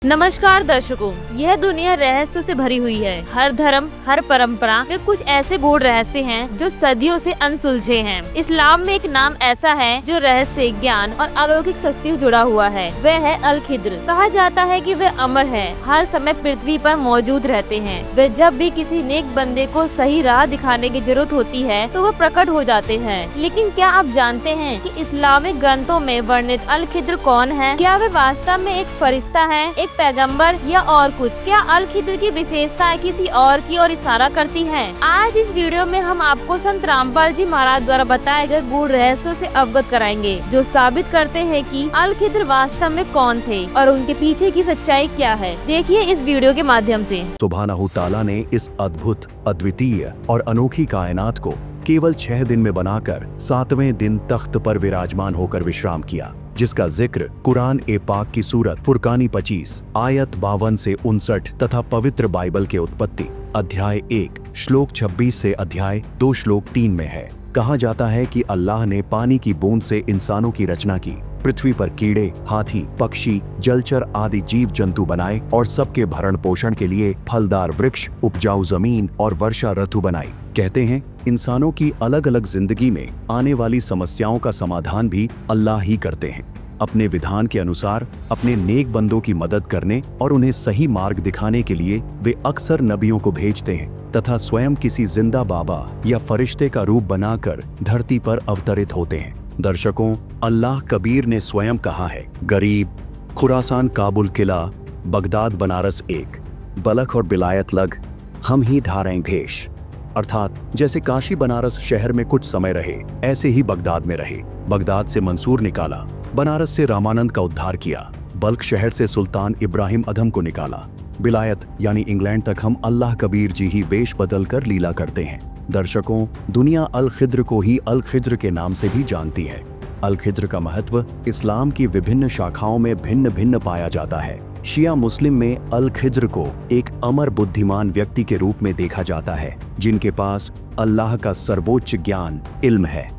नमस्कार दर्शकों, यह दुनिया रहस्यों से भरी हुई है। हर धर्म, हर परंपरा में कुछ ऐसे गूढ़ रहस्य हैं जो सदियों से अनसुलझे हैं। इस्लाम में एक नाम ऐसा है जो रहस्य, ज्ञान और अलौकिक शक्ति से जुड़ा हुआ है। वह है अल खिद्र। कहा जाता है कि वे अमर है, हर समय पृथ्वी पर मौजूद रहते हैं। वे जब भी किसी नेक बंदे को सही राह दिखाने की जरूरत होती है तो वो प्रकट हो जाते हैं। लेकिन क्या आप जानते हैं कि इस्लामिक ग्रंथों में वर्णित अल खिद्र कौन है? क्या वे वास्तव में एक फरिश्ता है, एक पैगंबर या और कुछ? क्या अल खिद्र की विशेषताएं किसी और की ओर इशारा करती हैं? आज इस वीडियो में हम आपको संत रामपाल जी महाराज द्वारा बताए गए गूढ़ रहस्यों से अवगत कराएंगे, जो साबित करते हैं कि अल खिद्र वास्तव में कौन थे और उनके पीछे की सच्चाई क्या है। देखिए इस वीडियो के माध्यम से। सुब्हानहू ताला ने इस अद्भुत, अद्वितीय और अनोखी कायनात को केवल 6 दिन में बनाकर 7वें दिन तख्त पर विराजमान होकर विश्राम किया, जिसका जिक्र कुरान ए पाक की सूरत फुरकानी 25 आयत 52 से 59 तथा पवित्र बाइबल के उत्पत्ति अध्याय 1 श्लोक 26 से अध्याय 2 श्लोक 3 में है। कहा जाता है कि अल्लाह ने पानी की बूंद से इंसानों की रचना की, पृथ्वी पर कीड़े, हाथी, पक्षी, जलचर आदि जीव जंतु बनाए और सबके भरण पोषण के लिए फलदार वृक्ष, उपजाऊ जमीन और वर्षा ऋतु बनाई। कहते हैं इंसानों की अलग अलग जिंदगी में आने वाली समस्याओं का समाधान भी अल्लाह ही करते हैं। अपने विधान के अनुसार अपने नेक बंदों की मदद करने और उन्हें सही मार्ग दिखाने के लिए वे अक्सर नबियों को भेजते हैं तथा स्वयं किसी जिंदा बाबा या फरिश्ते का रूप बनाकर धरती पर अवतरित होते हैं। दर्शकों, अल्लाह कबीर ने स्वयं कहा है, गरीब, खुरासान काबुल किला, बगदाद बनारस एक, बलख और बिलायत लग, हम ही धारें भेष। अर्थात जैसे काशी बनारस शहर में कुछ समय रहे, ऐसे ही बगदाद में रहे। बगदाद से मंसूर निकाला, बनारस से रामानंद का उद्धार किया, बल्ख शहर से सुल्तान इब्राहिम अधम को निकाला, बिलायत यानी इंग्लैंड तक हम अल्लाह कबीर जी ही वेश बदल कर लीला करते हैं। दर्शकों, दुनिया अल खिद्र को ही अल खिद्र के नाम से भी जानती है। अल खिद्र का महत्व इस्लाम की विभिन्न शाखाओं में भिन्न भिन्न पाया जाता है। शिया मुस्लिम में अल खिद्र को एक अमर बुद्धिमान व्यक्ति के रूप में देखा जाता है, जिनके पास अल्लाह का सर्वोच्च ज्ञान, इल्म है।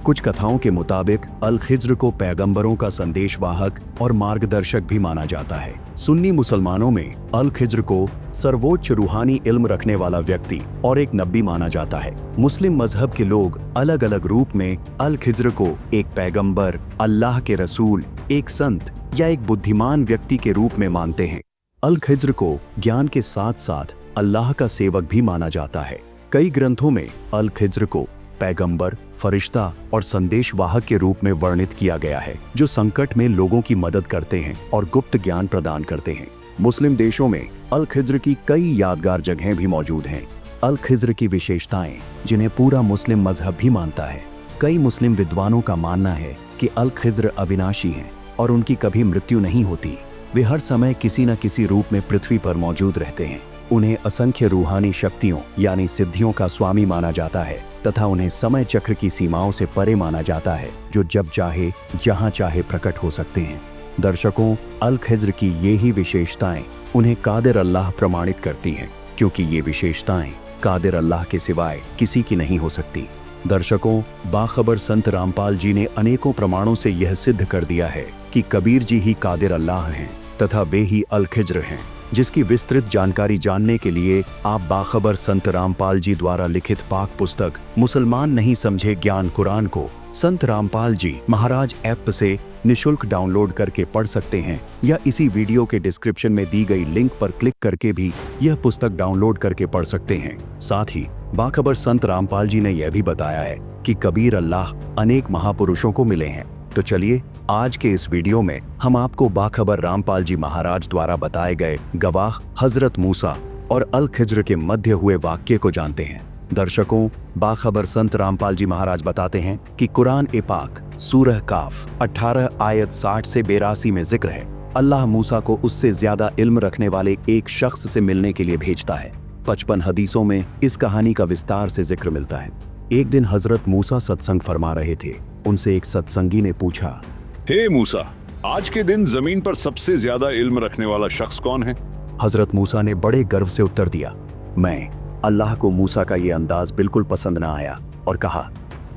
कुछ कथाओं के मुताबिक अल खिद्र को पैगंबरों का संदेशवाहक और मार्गदर्शक भी माना जाता है। सुन्नी मुसलमानों में अल खिद्र को सर्वोच्च रूहानी इल्म रखने वाला व्यक्ति और एक नबी माना जाता है। मुस्लिम मजहब के लोग अलग अलग रूप में अल खिद्र को एक पैगंबर, अल्लाह के रसूल, एक संत या एक बुद्धिमान व्यक्ति के रूप में मानते हैं। अल खिद्र को ज्ञान के साथ साथ अल्लाह का सेवक भी माना जाता है। कई ग्रंथों में अल खिद्र को पैगंबर, फरिश्ता और संदेशवाहक के रूप में वर्णित किया गया है, जो संकट में लोगों की मदद करते हैं और गुप्त ज्ञान प्रदान करते हैं। मुस्लिम देशों में अल खिद्र की कई यादगार जगहें भी मौजूद हैं। अल खिद्र की विशेषताएं, जिन्हें पूरा मुस्लिम मजहब भी मानता है। कई मुस्लिम विद्वानों का मानना है कि अल खिद्र अविनाशी हैं और उनकी कभी मृत्यु नहीं होती। वे हर समय किसी न किसी रूप में पृथ्वी पर मौजूद रहते हैं। उन्हें असंख्य रूहानी शक्तियों यानी सिद्धियों का स्वामी माना जाता है तथा उन्हें समय चक्र की सीमाओं से परे माना जाता है, जो जब चाहे जहां चाहे प्रकट हो सकते हैं। दर्शकों, अल खिद्र की ये ही विशेषताएं उन्हें कादिर अल्लाह प्रमाणित करती हैं, क्योंकि ये विशेषताएं कादिर अल्लाह के सिवाय किसी की नहीं हो सकती। दर्शकों, बाखबर संत रामपाल जी ने अनेकों प्रमाणों से यह सिद्ध कर दिया है कि कबीर जी ही कादिर अल्लाह हैं तथा वे ही अल खिद्र हैं। जिसकी विस्तृत जानकारी जानने के लिए आप बाखबर संत रामपाल जी द्वारा लिखित पाक पुस्तक मुसलमान नहीं समझे ज्ञान कुरान को संत रामपाल जी महाराज ऐप से निशुल्क डाउनलोड करके पढ़ सकते हैं, या इसी वीडियो के डिस्क्रिप्शन में दी गई लिंक पर क्लिक करके भी यह पुस्तक डाउनलोड करके पढ़ सकते हैं। साथ ही बाखबर संत रामपाल जी ने यह भी बताया है कि कबीर अल्लाह अनेक महापुरुषों को मिले हैं। तो चलिए आज के इस वीडियो में हम आपको बाखबर रामपाल जी महाराज द्वारा बताए गए गवाह हजरत मूसा और अल खिद्र के मध्य हुए वाक्य को जानते हैं। दर्शकों, बाखबर संत रामपाल जी महाराज बताते हैं कि कुरान ए पाक सूरह काफ 18 आयत 60 से 82 में जिक्र है, अल्लाह मूसा को उससे ज्यादा इल्म रखने वाले एक शख्स से मिलने के लिए भेजता है। 55 हदीसों में इस कहानी का विस्तार से जिक्र मिलता है। एक दिन हजरत मूसा सत्संग फरमा रहे थे। उनसे एक सत्संगी ने पूछा, हे मूसा, आज के दिन जमीन पर सबसे ज्यादा इल्म रखने वाला शख्स कौन है? हजरत मूसा ने बड़े गर्व से उत्तर दिया, मैं। अल्लाह को मूसा का ये अंदाज बिल्कुल पसंद न आया और कहा,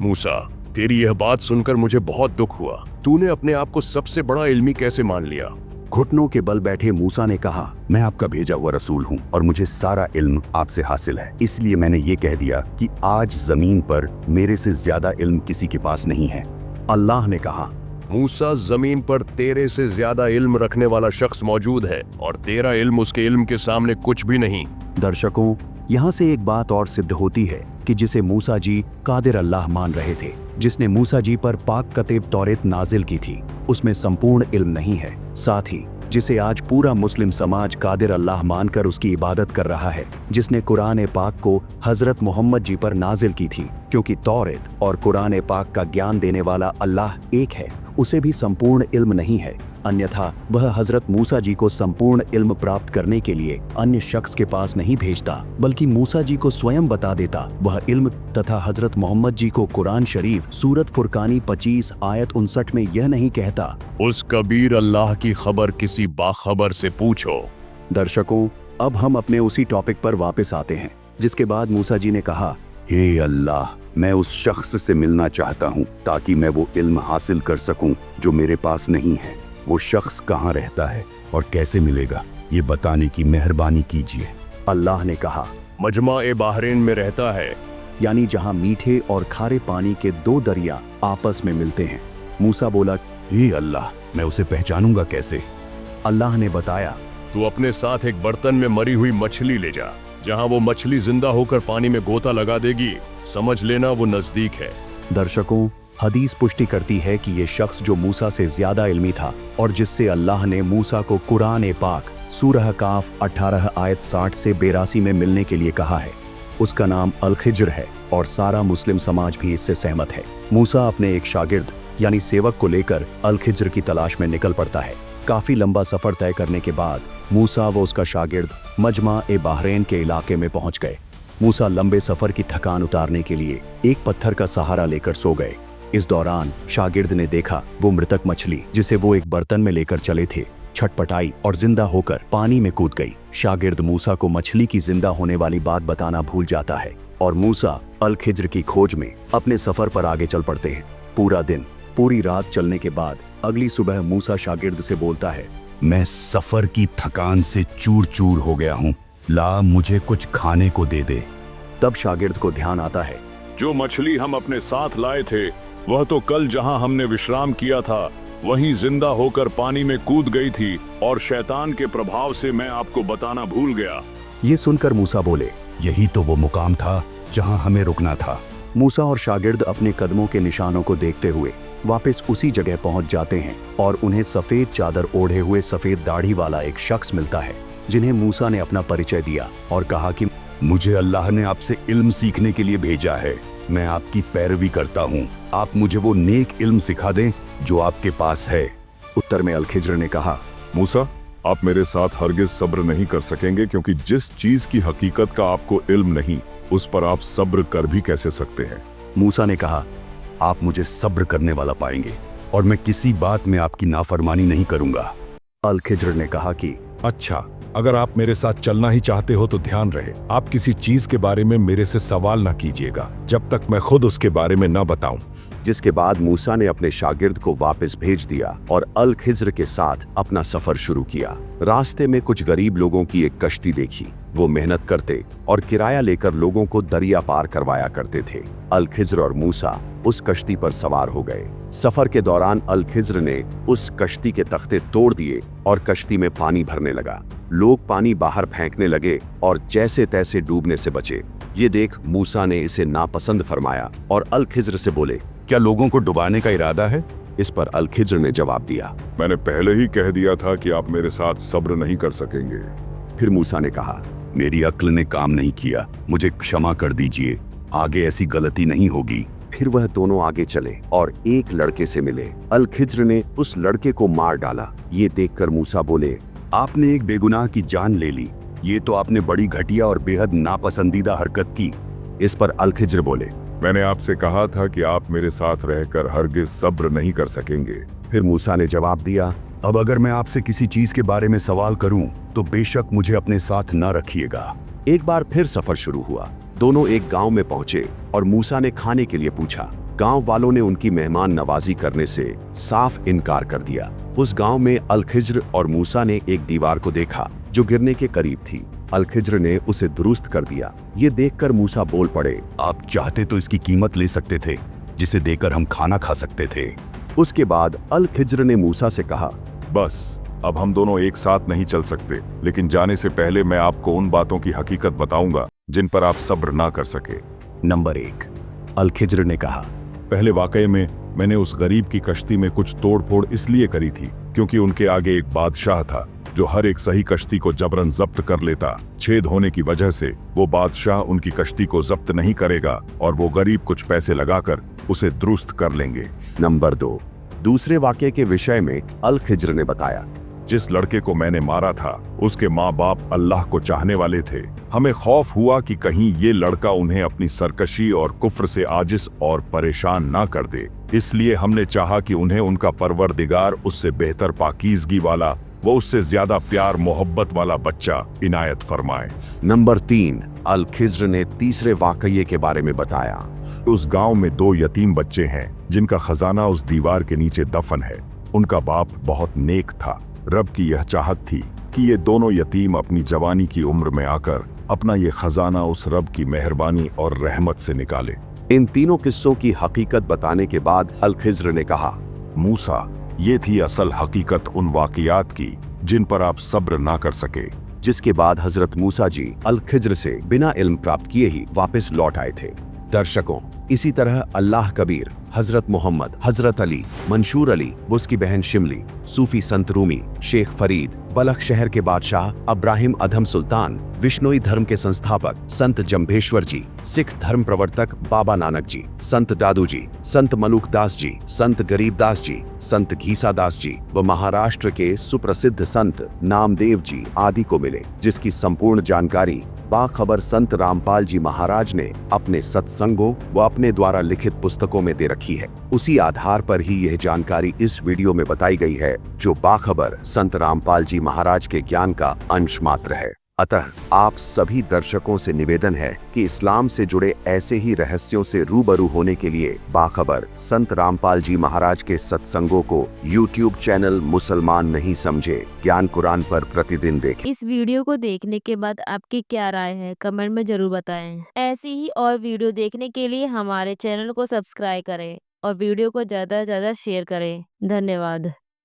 मूसा, तेरी यह बात सुनकर मुझे बहुत दुख हुआ। तूने अपने आप को सबसे बड़ा इल्मी कैसे मान लिया? घुटनों के बल बैठे मूसा ने कहा, मैं आपका भेजा हुआ रसूल हूँ और मुझे सारा इल्म आपसे हासिल है, इसलिए मैंने ये कह दिया कि आज जमीन पर मेरे से ज्यादा इल्म किसी के पास नहीं है। अल्लाह ने कहा, मूसा, जमीन पर तेरे से ज्यादा इल्म रखने वाला शख्स मौजूद है और तेरा इल्म उसके इल्म के सामने कुछ भी नहीं। दर्शकों, यहाँ से एक बात और सिद्ध होती है कि जिसे मूसा जी कादिर अल्लाह मान रहे थे, जिसने मूसा जी पर पाक कतेब तौरेत नाजिल की थी, उसमें संपूर्ण इल्म नहीं है। साथ ही जिसे आज पूरा मुस्लिम समाज कादिर अल्लाह मानकर उसकी इबादत कर रहा है, जिसने कुरान पाक को हजरत मोहम्मद जी पर नाजिल की थी, क्योंकि तौरेत और कुरान पाक का ज्ञान देने वाला अल्लाह एक है, उसे भी संपूर्ण इल्म नहीं है। अन्यथा वह हजरत मूसा जी को संपूर्ण इल्म प्राप्त करने के लिए अन्य शख्स के पास नहीं भेजता, बल्कि मूसा जी को स्वयं बता देता वह इल्म तथा हजरत मोहम्मद जी को कुरान शरीफ सूरत फुरकानी 25 आयत 59 में यह नहीं कहता, उस कबीर अल्लाह की खबर किसी बाखबर से पूछो। दर्शकों, अब हम अपने उसी टॉपिक पर वापस आते हैं, जिसके बाद मूसा जी ने कहा, हे अल्लाह, मैं उस शख्स से मिलना चाहता हूँ ताकि मैं वो इल्म हासिल कर सकूं जो मेरे पास नहीं है। वो शख्स कहाँ रहता है और कैसे मिलेगा, ये बताने की मेहरबानी कीजिए। अल्लाह ने कहा, मजमा ए बहरीन में रहता है, यानी जहाँ मीठे और खारे पानी के 2 दरिया आपस में मिलते हैं। मूसा बोला, हे अल्लाह, मैं उसे पहचानूंगा कैसे? अल्लाह ने बताया, तू अपने साथ एक बर्तन में मरी हुई मछली ले जा, जहाँ वो मछली जिंदा होकर पानी में गोता लगा देगी, समझ लेना वो नजदीक है। दर्शकों, हदीस पुष्टि करती है कि ये शख्स जो मूसा से ज्यादा इल्मी था और जिससे अल्लाह ने मूसा को कुरान पाक सूरह काफ 18 आयत 60 से 82 में मिलने के लिए कहा है, उसका नाम अल-खिज्र है और सारा मुस्लिम समाज भी इससे सहमत है। मूसा अपने एक शागिर्द यानी सेवक को लेकर अल-खिज्र की तलाश में निकल पड़ता है। काफी लंबा सफर तय करने के बाद मूसा व उसका शागिर्द मजमा ए बहरीन के इलाके में पहुंच गए। मूसा लंबे सफर की थकान उतारने के लिए एक पत्थर का सहारा लेकर सो गए। इस दौरान शागिर्द ने देखा वो मृतक मछली, जिसे वो एक बर्तन में लेकर चले थे, छटपटाई और जिंदा होकर पानी में कूद गई। शागिर्द मूसा को मछली की जिंदा होने वाली बात बताना भूल जाता है और मूसा अल-खिज्र की खोज में अपने सफर पर आगे चल पड़ते हैं। पूरा दिन पूरी रात चलने के बाद अगली सुबह मूसा शागिर्द से बोलता है, मैं सफर की थकान से चूर चूर हो गया हूँ, ला मुझे कुछ खाने को दे दे। तब शागिर्द को ध्यान आता है, जो मछली हम अपने साथ लाए थे वह तो कल जहां हमने विश्राम किया था वहीं जिंदा होकर पानी में कूद गई थी और शैतान के प्रभाव से मैं आपको बताना भूल गया। ये सुनकर मूसा बोले, यही तो वो मुकाम था जहां हमें रुकना था। मूसा और शागिर्द अपने कदमों के निशानों को देखते हुए वापस उसी जगह पहुंच जाते हैं और उन्हें सफेद चादर ओढ़े हुए सफेद दाढ़ी वाला एक शख्स मिलता है, जिन्हें मूसा ने अपना परिचय दिया और कहा कि मुझे अल्लाह ने आपसे इल्म सीखने के लिए भेजा है, मैं आपकी पैरवी करता हूँ, आप मुझे वो नेक इल्म सिखा दें जो आपके पास है। उत्तर में अल-खिज्र ने कहा, मूसा, आप मेरे साथ हरगिज सब्र नहीं कर सकेंगे, क्योंकि जिस चीज की हकीकत का आपको इल्म नहीं, उस पर आप सब्र कर भी कैसे सकते हैं? मूसा ने कहा, आप मुझे सब्र करने वाला पाएंगे और मैं किसी बात में आपकी नाफरमानी नहीं करूंगा। अल-खिज्र ने कहा कि अच्छा, अगर आप मेरे साथ चलना ही चाहते हो तो ध्यान रहे, आप किसी चीज के बारे में मेरे से सवाल ना कीजिएगा जब तक मैं खुद उसके बारे में ना बताऊं। जिसके बाद मूसा ने अपने शागिर्द को वापस भेज दिया और अल-खिज्र के साथ अपना सफर शुरू किया। रास्ते में कुछ गरीब लोगों की एक कश्ती देखी। वो मेहनत करते और किराया लेकर लोगों को दरिया पार करवाया करते थे। अल-खिज्र और मूसा उस कश्ती पर सवार हो गए। सफर के दौरान अल-खिज्र ने उस कश्ती के तख्ते तोड़ दिए और कश्ती में पानी भरने लगा। लोग पानी बाहर फेंकने लगे और जैसे तैसे डूबने से बचे। ये देख मूसा ने इसे नापसंद फरमाया और अल-खिज्र से बोले, क्या लोगों को डुबाने का इरादा है? इस पर अल-खिज्र ने जवाब दिया, मैंने पहले ही कह दिया था कि आप मेरे साथ सब्र नहीं कर सकेंगे। फिर मूसा ने कहा, मेरी अक्ल ने काम नहीं किया, मुझे क्षमा कर दीजिए, आगे ऐसी गलती नहीं होगी। फिर वह दोनों आगे चले और एक लड़के से मिले। अल-खिज्र ने उस लड़के को मार डाला। ये देखकर मूसा बोले, आपने एक बेगुनाह की जान ले ली, ये तो आपने बड़ी घटिया और बेहद नापसंदीदा हरकत की। इस पर अल-खिज्र बोले, मैंने आपसे कहा था कि आप मेरे साथ रहकर हरगिज सब्र नहीं कर सकेंगे। फिर मूसा ने जवाब दिया, अब अगर मैं आपसे किसी चीज के बारे में सवाल करूं तो बेशक मुझे अपने साथ न रखिएगा। एक बार फिर सफर शुरू हुआ। दोनों एक गांव में पहुंचे और मूसा ने खाने के लिए पूछा। गांव वालों ने उनकी मेहमान नवाजी करने से साफ इनकार कर दिया। उस गांव में अल-खिज्र और मूसा ने एक दीवार को देखा जो गिरने के करीब थी। अल-खिज्र ने उसे दुरुस्त कर दिया। ये देखकर मूसा बोल पड़े, आप चाहते तो इसकी कीमत ले सकते थे, जिसे देकर हम खाना खा सकते थे। उसके बाद अल-खिज्र ने मूसा से कहा, बस अब हम दोनों एक साथ नहीं चल सकते, लेकिन जाने से पहले मैं आपको उन बातों की हकीकत बताऊंगा जिन पर आप सब्र ना कर सके। नंबर 1, अल-खिज्र ने कहा, पहले वाकये में मैंने उस गरीब की कश्ती में कुछ तोड़-फोड़ इसलिए करी थी क्योंकि उनके आगे एक बादशाह था जो हर एक सही कश्ती को जबरन जब्त कर लेता। छेद होने की वजह से वो बादशाह उनकी कश्ती को जब्त नहीं करेगा और वो गरीब कुछ पैसे लगाकर उसे दुरुस्त कर लेंगे। नंबर 2, दूसरे वाकये के विषय में अल-खिज्र ने बताया, जिस लड़के को मैंने मारा था उसके माँ बाप अल्लाह को चाहने वाले थे। हमें खौफ हुआ कि कहीं ये लड़का उन्हें अपनी सरकशी और कुफ्र से आजिज और परेशान ना कर दे, इसलिए हमने चाहा कि उन्हें उनका परवरदिगार उससे बेहतर पाकीज़गी वाला, वो उससे ज्यादा प्यार मोहब्बत वाला बच्चा इनायत फरमाए। नंबर 3, अल-खिज्र ने तीसरे वाकये के बारे में बताया। उस गांव में 2 यतीम बच्चे हैं जिनका खजाना उस दीवार के नीचे दफन है। उनका बाप बहुत नेक था। रब की यह चाहत थी कि ये दोनों यतीम अपनी जवानी की उम्र में आकर अपना ये खजाना उस रब की मेहरबानी और रहमत से निकाले। इन तीनों किस्सों की हकीकत बताने के बाद अल-खिज्र ने कहा, मूसा, ये थी असल हकीकत उन वाक़ियात की जिन पर आप सब्र ना कर सके। जिसके बाद हजरत मूसा जी अल-खिज्र से बिना इल्म प्राप्त किए ही वापस लौट आए थे। दर्शकों, इसी तरह अल्लाह कबीर, हजरत मोहम्मद, हजरत अली, मंशूर अली, उसकी बहन शिमली, सूफी संत रूमी, शेख फरीद, बलख शहर के बादशाह अब्राहिम अधम सुल्तान, विश्नोई धर्म के संस्थापक संत जम्भेश्वर जी, सिख धर्म प्रवर्तक बाबा नानक जी, संत दादू जी, संत मलुक दास जी, संत गरीब दास जी, संत घीसा दास जी व महाराष्ट्र के सुप्रसिद्ध संत नामदेव जी आदि को मिले, जिसकी संपूर्ण जानकारी बाखबर संत रामपाल जी महाराज ने अपने सत्संगों व अपने द्वारा लिखित पुस्तकों में दे रखी है। उसी आधार पर ही यह जानकारी इस वीडियो में बताई गई है, जो बाखबर संत रामपाल जी महाराज के ज्ञान का अंश मात्र है। अतः आप सभी दर्शकों से निवेदन है कि इस्लाम से जुड़े ऐसे ही रहस्यों से रूबरू होने के लिए बाखबर संत रामपाल जी महाराज के सत्संगों को YouTube चैनल मुसलमान नहीं समझे ज्ञान कुरान पर प्रतिदिन देखें। इस वीडियो को देखने के बाद आपकी क्या राय है, कमेंट में जरूर बताएं। ऐसी ही और वीडियो देखने के लिए हमारे चैनल को सब्सक्राइब करें और वीडियो को ज्यादा से ज्यादा शेयर करें। धन्यवाद।